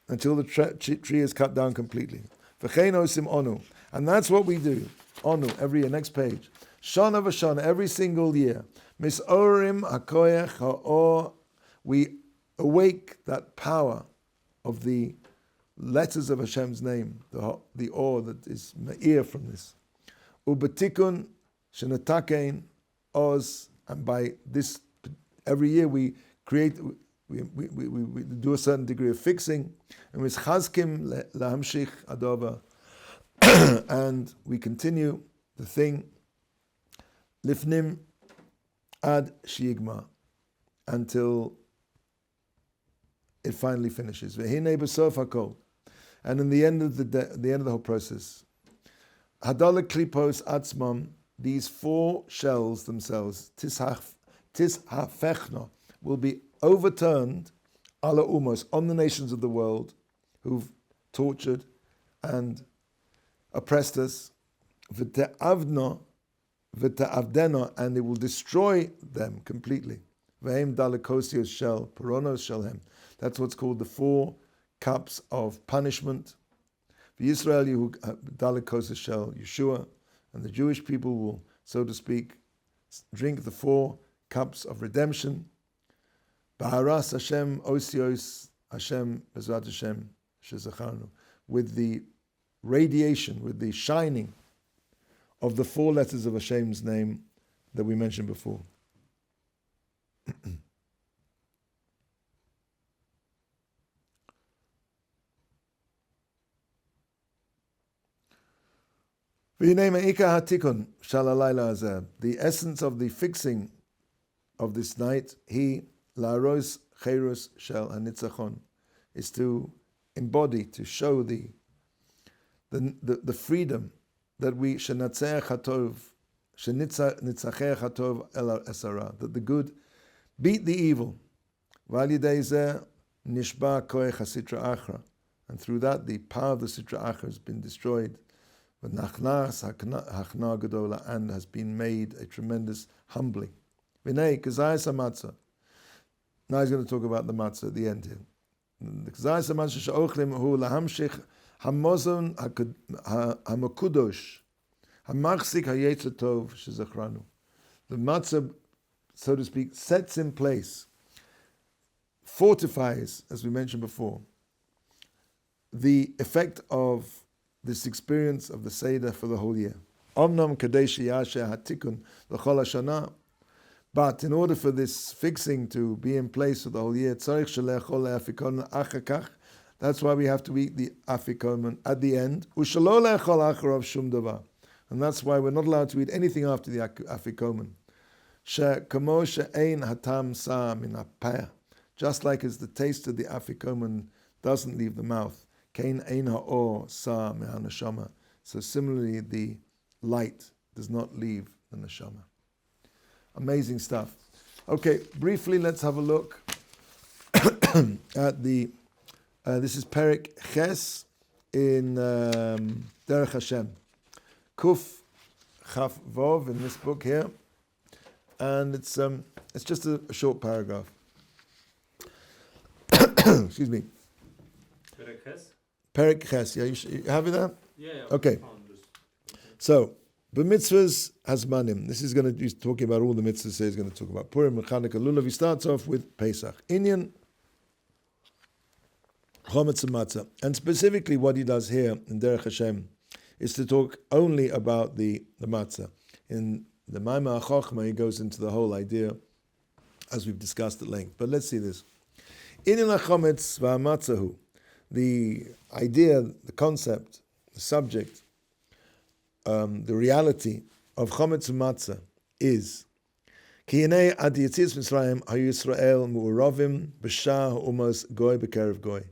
until the tree is cut down completely. V'chein osim onu, and that's what we do. Onu, every year. Next page. Shana v'shana, every single year. Misorim hakoyach ha'or, we awake that power of the letters of Hashem's name, the or that is me'ir from this. Ubetikun shenatakein oz, and by this, every year we create, we do a certain degree of fixing, and mischazkim lahamshich adova And we continue the thing, lifnim ad shigma, until it finally finishes. V'hinei b'sof hakol, and in the end of the whole process, hadala klipos atzmam, these four shells themselves, tishafechna, will be overturned ala umos, on the nations of the world who've tortured and oppressed us, v'te'avdena, and it will destroy them completely. V'hem dalakosios shel poronos shelhem. That's what's called the four cups of punishment. V'Yisrael yehu dalakosios shel Yeshua, and the Jewish people will, so to speak, drink the four cups of redemption. Ba'aras Hashem osios Hashem bezrat Hashem shezacharnu, with the radiation, with the shining of the four letters of Hashem's name that we mentioned before. The essence of the fixing of this night, la'aros cherus shel hanitzachon, is to embody, to show the freedom that we shenatzeach hatov, shenitzachech hatov el esara, that the good beat the evil. V'al yidei zeh nishba koech hasitra achra, and through that the power of the sitra achra has been destroyed. V'nachnas hachna gedola, and has been made a tremendous humbling. V'nei kazayas hamatzah. Now he's going to talk about the matzah at the end here. The kazayas hamatzah she'ochlim hu lahamshich hamozon hamakudosh hamachzik hayetzer tov shezachranu. The matzah, so to speak, sets in place, fortifies, as we mentioned before, the effect of this experience of the Seder for the whole year. Omnam kadesh yashe hatikun l'chol hashana. But in order for this fixing to be in place for the whole year, tzarich shelechol le'afikomen achakach. That's why we have to eat the afikomen at the end. Ushalo le'echol acharav shum davar. And that's why we're not allowed to eat anything after the afikomen. She'kamo she'ein hatam sa min hapeh. Just like as the taste of the afikomen doesn't leave the mouth. Kein ein ha'or sa me'haneshama. So similarly, the light does not leave the neshama. Amazing stuff. Okay, briefly, let's have a look at the. This is Perek Ches in Derech Hashem. Kuf Chaf Vov in this book here, and it's just a short paragraph. Excuse me. Perek Ches? Perek Ches. Yeah, you have it there? Yeah. Okay. So, b'mitzvahs hazmanim. This is going to be talking about all the mitzvahs. He's going to talk about Purim and Chanukah, Lulav. He starts off with Pesach. Inyan, Chometz and Matzah. And specifically what he does here in Derech Hashem is to talk only about the Matzah. In the Maimah HaChochmah, he goes into the whole idea, as we've discussed at length. But let's see this. Inyan HaChometz v'Hamatzahu. The idea, the concept, the subject, the reality of Chometz and Matzah is Ki hinei ad Yetzias Mitzrayim hayu Yisrael mu'uravim b'shah ha'umas goy b'kerev goy.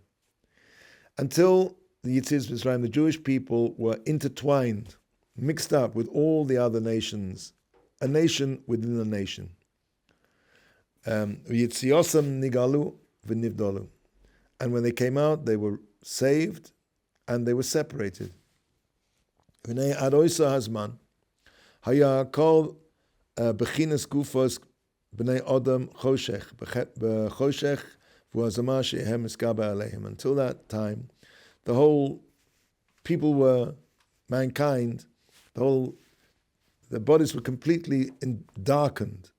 Until the Yetzias Mitzrayim, the Jewish people were intertwined, mixed up with all the other nations, a nation within a nation. Yetziosam nigalu v'nivdalu. And when they came out, they were saved and they were separated. V'nei ad oisa hazman haya kol bechinas gufos b'nei adam choshech b'choshech v'azama shehem eskaba aleihim. Until that time, the whole people were, mankind, their bodies were completely darkened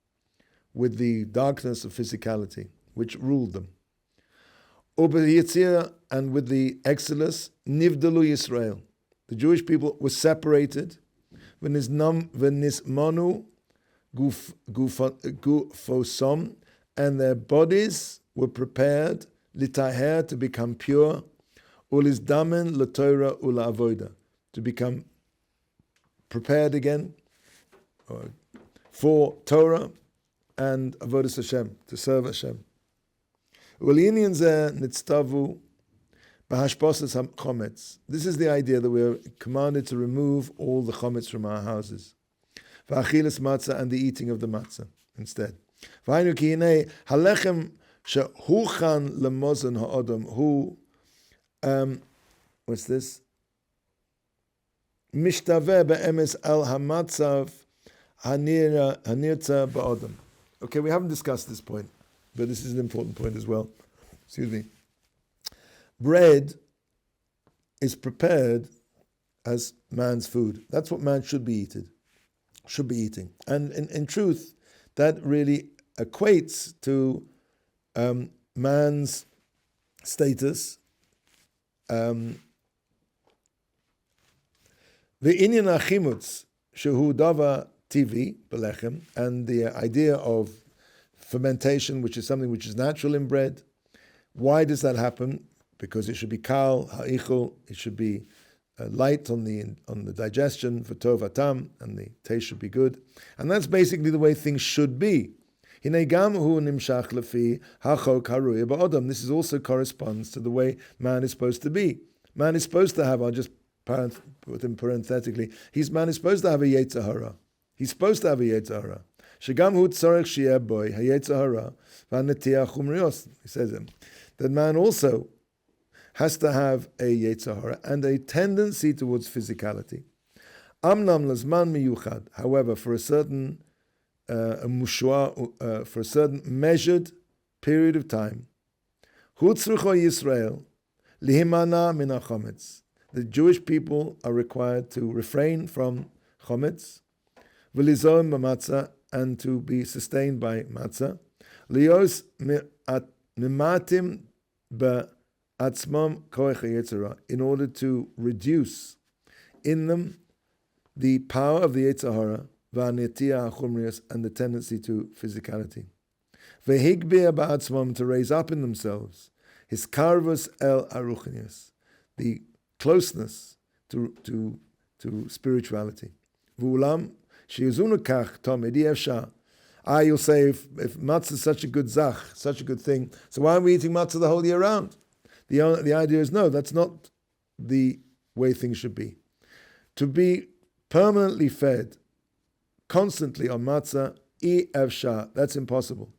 with the darkness of physicality, which ruled them. And with the exodus, nivdalu Yisrael, the Jewish people were separated. V'nismanu gufosom, and their bodies were prepared litaher, to become pure, ulizdamen l'Torah ula'avoda, to become prepared again for Torah and Avodas Hashem, to serve Hashem. This is the idea that we are commanded to remove all the chometz from our houses. V'achilas matzah, and the eating of the matzah instead. V'hainu ki hinei halechem shehuchan lemozon ha'odom hu, what's this? Mishtaveh be'emes al hamatzav hanirtza ba'odom. Okay, we haven't discussed this point, but this is an important point as well. Excuse me. Bread is prepared as man's food. That's what man should be eating. And in truth, that really equates to man's status. The inyan achimutz shehu dava TV, belechem, and the idea of fermentation, which is something which is natural in bread. Why does that happen? Because it should be kal, ha'ichel, it should be light on the digestion, for tov atam, and the taste should be good. And that's basically the way things should be. This also corresponds to the way man is supposed to be. Man is supposed to have, I'll just put him parenthetically, man is supposed to have a yetzer hara. He's supposed to have a yetzer hara. Shegam hu tzorech sheyeh boy hayetzer hara v'hanetiach chumrios. He says that man also has to have a yetzer hara and a tendency towards physicality. Amnam lazman miyuchad. However, for a certain for a certain measured period of time, hu tzrucho Yisrael lihimana min hachometz. The Jewish people are required to refrain from chometz, v'lizom b'matzah, and to be sustained by matzah, lios mimatim be'atzmam koach hayetzara, in order to reduce in them the power of the yetzer hara, v'anetia hachumrius, and the tendency to physicality. V'higbia ba'atzmam, to raise up in themselves, his karvus el aruchinius, the closeness to spirituality. V'ulam she'yizunu kach tomid yevsha. You'll say, if matzah is such a good zach, such a good thing, so why are we eating matzah the whole year round? The idea is, no, that's not the way things should be. To be permanently fed, constantly on matzah, efsha, that's impossible.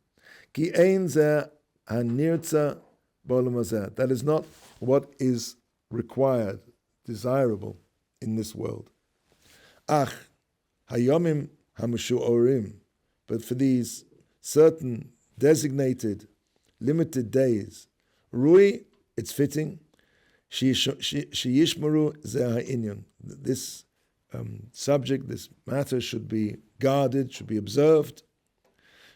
Ki ein zeh hanirtza b'olam hazeh. That is not what is required, desirable in this world. Ach, hayomim hamushu'orim, but for these certain designated, limited days, rui, it's fitting, sheyishmaru zeh ha'inyan. This subject, this matter should be guarded, should be observed.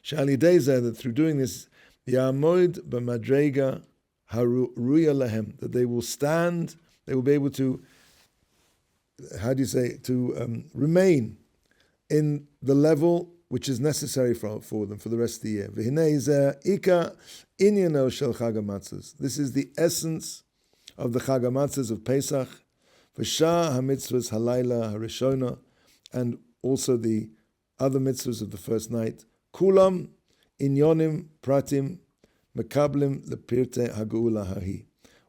Shali dezeh, that through doing this, ya'amoid b'madrega haruya lahem, that they will stand, they will be able to, remain in the level which is necessary for them for the rest of the year. This is the essence of the Chag HaMatzos of Pesach, V'shah HaMitzvos Halayla HaRishona, and also the other mitzvahs of the first night. Kulam Inyonim Pratim Mekablim Lepirte Hageula Hahi.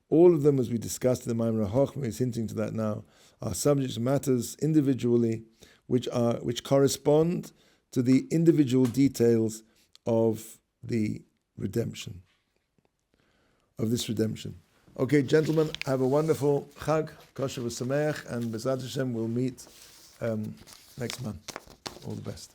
All of them, as we discussed in the Maimar HaChochma, is hinting to that now, are subject matters individually, which correspond to the individual details of the redemption, of this redemption. Okay, gentlemen, have a wonderful Chag, Yeshivat Ohr Somayach, and B'ezras Hashem we'll meet next month. All the best.